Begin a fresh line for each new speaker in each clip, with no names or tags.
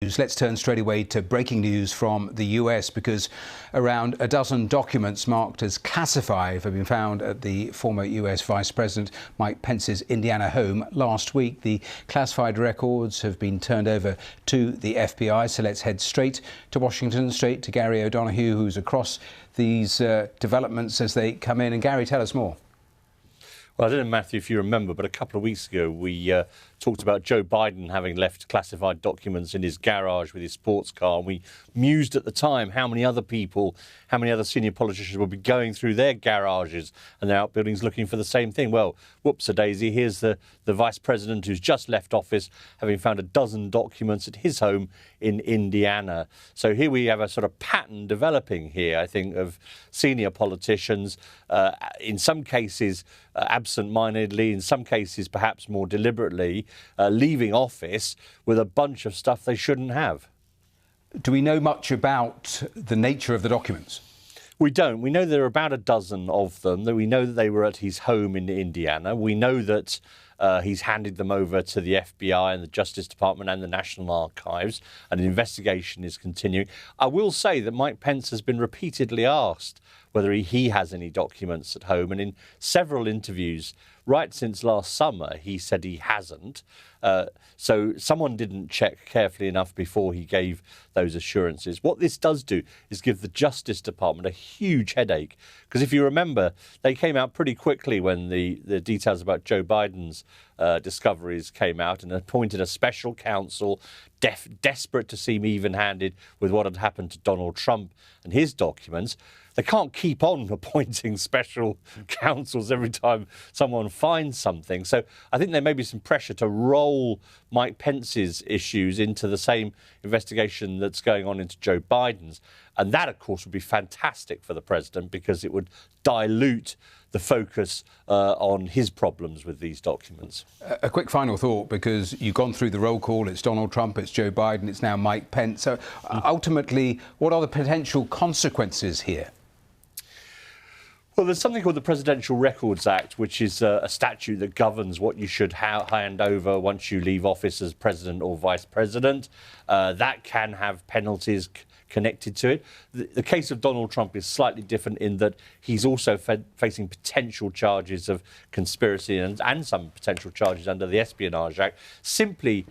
Let's turn straight away to breaking news from the US, because around a dozen documents marked as classified have been found at the former US Vice President Mike Pence's Indiana home last week. The classified records have been turned over to the FBI. So let's head straight to Washington, straight to Gary O'Donoghue, who's across these developments as they come in. And Gary, tell us more.
Well, I don't know, Matthew, if you remember, but a couple of weeks ago we talked about Joe Biden having left classified documents in his garage with his sports car. And we mused at the time how many other people, how many other senior politicians would be going through their garages and their outbuildings looking for the same thing. Well, whoops-a-daisy, here's the vice president who's just left office, having found a dozen documents at his home in Indiana. So here we have a sort of pattern developing here, I think, of senior politicians, in some cases absent-mindedly, in some cases perhaps more deliberately, leaving office with a bunch of stuff they shouldn't have.
Do we know much about the nature of the documents?
We don't. We know there are about a dozen of them. We know that they were at his home in Indiana. We know that he's handed them over to the FBI and the Justice Department and the National Archives, and an investigation is continuing. I will say that Mike Pence has been repeatedly asked whether he has any documents at home, and in several interviews right since last summer he said he hasn't. So someone didn't check carefully enough before he gave those assurances. What this does do is give the Justice Department a huge headache, because if you remember, they came out pretty quickly when the details about Joe Biden's discoveries came out, and appointed a special counsel desperate to seem even-handed with what had happened to Donald Trump and his documents. They can't keep on appointing special counsels every time someone finds something. So I think there may be some pressure to roll Mike Pence's issues into the same investigation that's going on into Joe Biden's. And that, of course, would be fantastic for the president, because it would dilute the focus on his problems with these documents.
A quick final thought, because you've gone through the roll call. It's Donald Trump, it's Joe Biden, it's now Mike Pence. So ultimately, what are the potential consequences here?
Well, there's something called the Presidential Records Act, which is a statute that governs what you should hand over once you leave office as president or vice president. That can have penalties connected to it. The case of Donald Trump is slightly different in that he's also facing potential charges of conspiracy and some potential charges under the Espionage Act, simply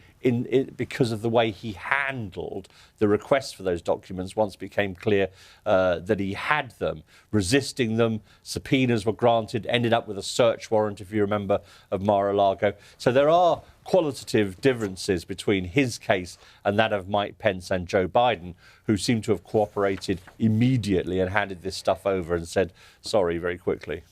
because of the way he handled the request for those documents once it became clear that he had them, resisting them. Subpoenas were granted, ended up with a search warrant, if you remember, of Mar-a-Lago. So there are qualitative differences between his case and that of Mike Pence and Joe Biden, who seem to have cooperated immediately and handed this stuff over and said sorry very quickly.